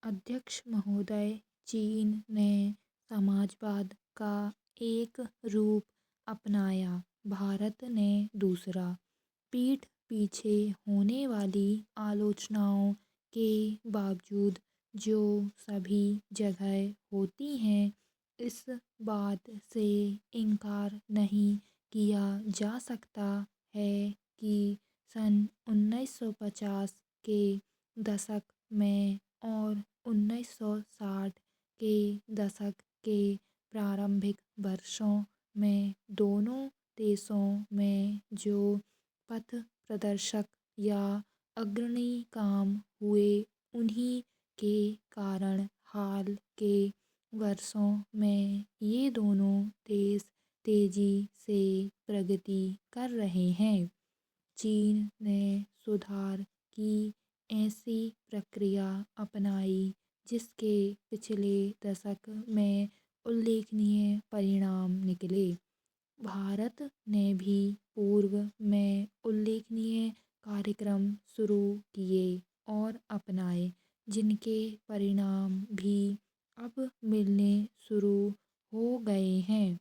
अध्यक्ष महोदय, चीन ने समाजवाद का एक रूप अपनाया, भारत ने दूसरा। पीठ पीछे होने वाली आलोचनाओं के बावजूद जो सभी जगह होती हैं, इस बात से इनकार नहीं किया जा सकता है कि सन 1950 के दशक में और 1960 के दशक के प्रारंभिक वर्षों में दोनों देशों में जो पथ प्रदर्शक या अग्रणी काम हुए, उन्हीं के कारण हाल के वर्षों में ये दोनों देश तेजी से प्रगति कर रहे हैं। चीन ने सुधार की ऐसी प्रक्रिया अपनाई जिसके पिछले दशक में उल्लेखनीय परिणाम निकले। भारत ने भी पूर्व में उल्लेखनीय कार्यक्रम शुरू किए और अपनाए, जिनके परिणाम भी अब मिलने शुरू हो गए हैं।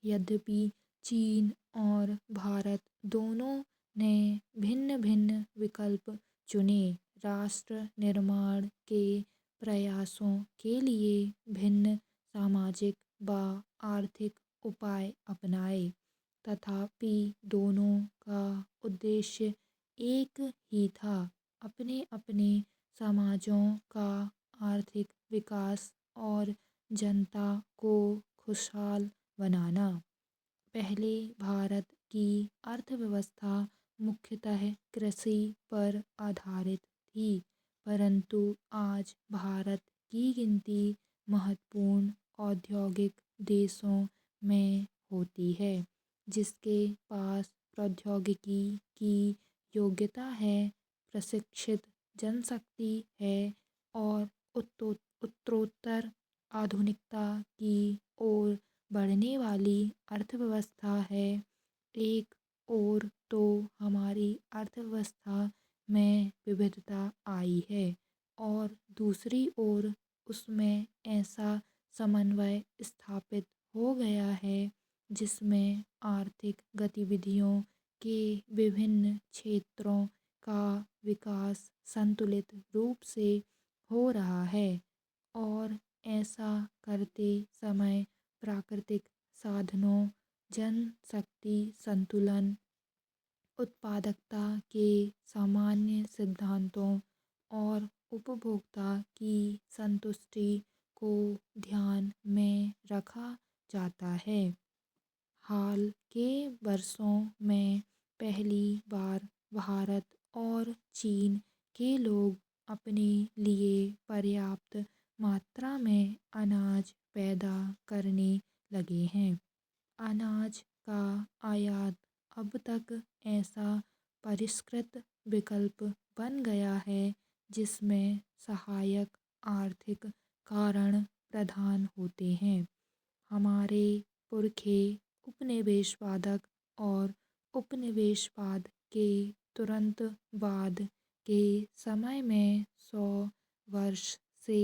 यद्यपि चीन और भारत दोनों ने भिन्न भिन्न विकल्प चुने, राष्ट्र निर्माण के प्रयासों के लिए भिन्न सामाजिक व आर्थिक उपाय अपनाए, तथापि दोनों का उद्देश्य एक ही था, अपने अपने समाजों का आर्थिक विकास और जनता को खुशहाल बनाना। पहले भारत की अर्थव्यवस्था मुख्यतः कृषि पर आधारित थी, परंतु आज भारत की गिनती महत्वपूर्ण औद्योगिक देशों में होती है, जिसके पास प्रौद्योगिकी की योग्यता है, प्रशिक्षित जनशक्ति है और उत्तरोत्तर आधुनिकता की ओर बढ़ने वाली अर्थव्यवस्था है। एक ओर तो हमारी अर्थव्यवस्था में विविधता आई है और दूसरी ओर उसमें ऐसा समन्वय स्थापित हो गया है जिसमें आर्थिक गतिविधियों के विभिन्न क्षेत्रों का विकास संतुलित रूप से हो रहा है और ऐसा करते समय प्राकृतिक साधनों, जनशक्ति संतुलन, उत्पादकता के सामान्य सिद्धांतों और उपभोक्ता की संतुष्टि को ध्यान में रखा जाता है। हाल के वर्षों में पहली बार भारत और चीन के लोग अपने लिए पर्याप्त मात्रा में अनाज पैदा करने लगे हैं। अनाज का आयात अब तक ऐसा परिष्कृत विकल्प बन गया है जिसमें सहायक आर्थिक कारण प्रधान होते हैं। हमारे पुरखे उपनिवेशवाद और उपनिवेशवाद के तुरंत बाद के समय में 100 वर्ष से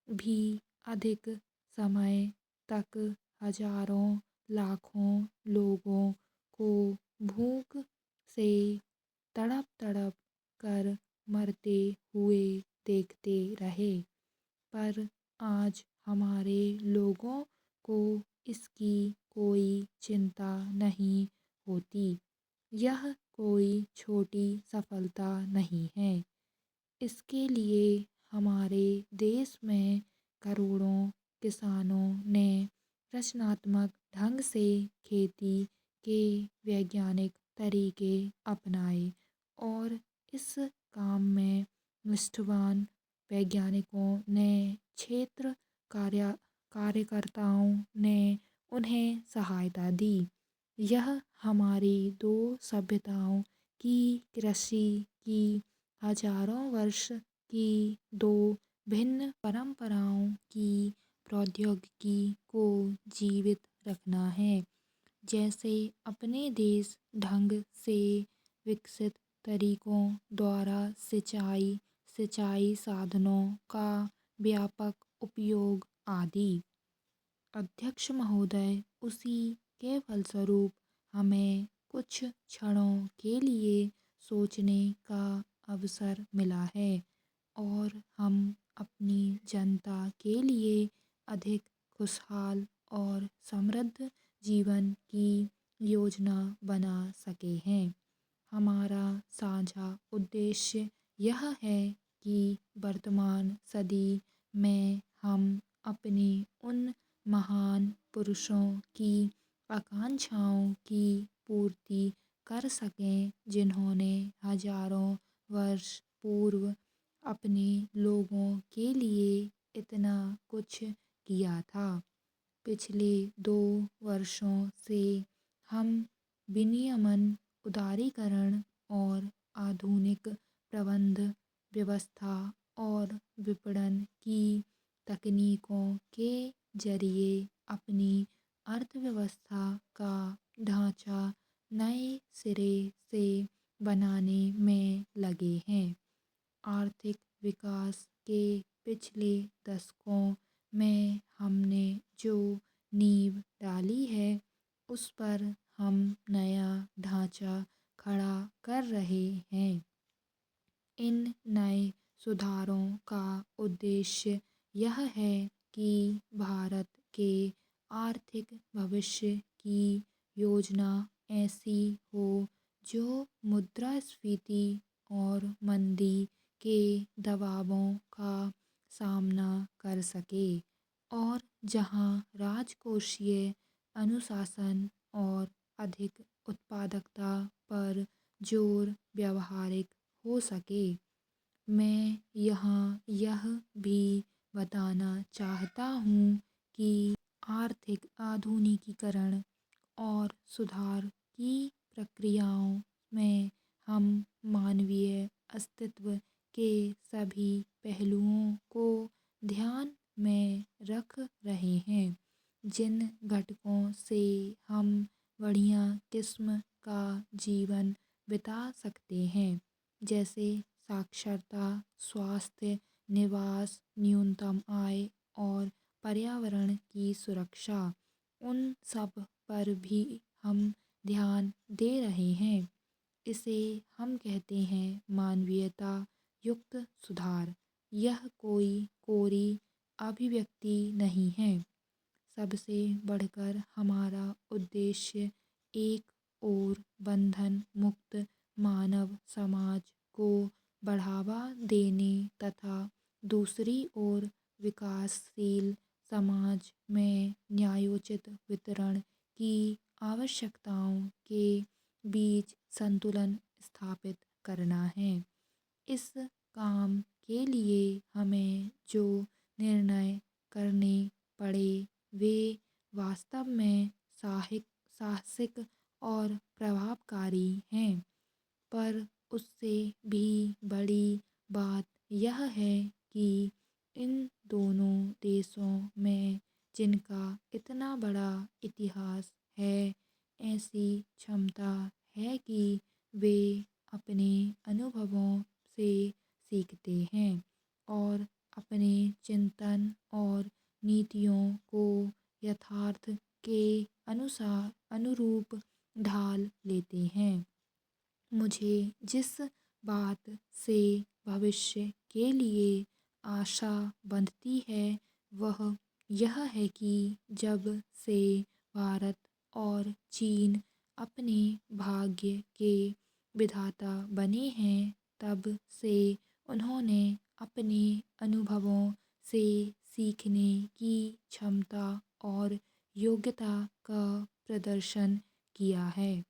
भी अधिक समय तक हजारों लाखों लोगों को भूख से तड़प तड़प कर मरते हुए देखते रहे, पर आज हमारे लोगों को इसकी कोई चिंता नहीं होती। यह कोई छोटी सफलता नहीं है। इसके लिए हमारे देश में करोड़ों किसानों ने रचनात्मक ढंग से खेती के वैज्ञानिक तरीके अपनाए और इस काम में निष्ठावान वैज्ञानिकों ने क्षेत्र कार्यकर्ताओं ने उन्हें सहायता दी। यह हमारी दो सभ्यताओं की कृषि की हजारों वर्ष की दो भिन्न परंपराओं की प्रौद्योगिकी को जीवित रखना है। जैसे अपने देश ढंग से विकसित तरीकों द्वारा सिंचाई सिंचाई साधनों का व्यापक उपयोग आदि। अध्यक्ष महोदय, उसी के फलस्वरूप हमें कुछ क्षणों के लिए सोचने का अवसर मिला है और हम अपनी जनता के लिए अधिक खुशहाल और समृद्ध जीवन की योजना बना सके हैं। हमारा साझा उद्देश्य यह है कि वर्तमान सदी में हम अपने उन महान पुरुषों की आकांक्षाओं की पूर्ति कर सकें जिन्होंने हजारों वर्ष पूर्व अपने लोगों के लिए इतना कुछ किया था। पिछले 2 वर्षों से हम विनियमन, उदारीकरण और आधुनिक प्रबंध व्यवस्था और विपणन की तकनीकों के जरिए अपनी अर्थव्यवस्था का ढांचा नए सिरे से बनाने में लगे हैं। आर्थिक विकास के पिछले दशकों में हमने जो नींव डाली है उस पर हम नया ढांचा खड़ा कर रहे हैं। इन नए सुधारों का उद्देश्य यह है कि भारत के आर्थिक भविष्य की योजना ऐसी हो जो मुद्रास्फीति और मंदी के दबावों का सामना कर सके और जहां राजकोषीय अनुशासन और अधिक उत्पादकता पर जोर व्यावहारिक हो सके। मैं यहाँ यह भी बताना चाहता हूँ कि आर्थिक आधुनिकीकरण और सुधार की प्रक्रियाओं में हम मानवीय अस्तित्व के सभी पहलुओं को ध्यान में रख रहे हैं। जिन घटकों से हम बढ़िया किस्म का जीवन बिता सकते हैं, जैसे साक्षरता, स्वास्थ्य, निवास, न्यूनतम आय और पर्यावरण की सुरक्षा, उन सब पर भी हम ध्यान दे रहे हैं। इसे हम कहते हैं मानवीयता युक्त सुधार। यह कोई कोरी अभिव्यक्ति नहीं है। सबसे बढ़कर हमारा उद्देश्य एक और बंधन मुक्त मानव समाज को बढ़ावा देने तथा दूसरी ओर विकासशील समाज में न्यायोचित वितरण की आवश्यकताओं के बीच संतुलन स्थापित करना है। इस काम के लिए हमें जो निर्णय करने पड़े वे वास्तव में साहसिक और प्रभावकारी हैं, पर उससे भी बड़ी बात यह है कि इन दोनों देशों में जिनका इतना बड़ा इतिहास है, ऐसी क्षमता है कि वे अपने अनुभवों से सीखते हैं और अपने चिंतन और नीतियों को यथार्थ के अनुरूप ढाल लेते हैं। मुझे जिस बात से भविष्य के लिए आशा बंधती है वह यह है कि जब से भारत और चीन अपने भाग्य के विधाता बने हैं, तब से उन्होंने अपने अनुभवों से सीखने की क्षमता और योग्यता का प्रदर्शन किया है।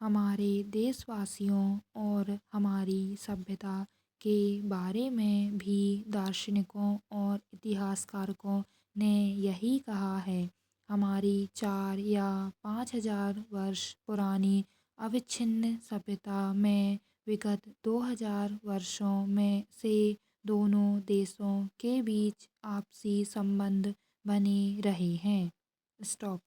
हमारे देशवासियों और हमारी सभ्यता के बारे में भी दार्शनिकों और इतिहासकारों ने यही कहा है। हमारी 4 या 5 हजार वर्ष पुरानी अविच्छिन्न सभ्यता में विगत 2000 वर्षों में से दोनों देशों के बीच आपसी संबंध बने रहे हैं। स्टॉप।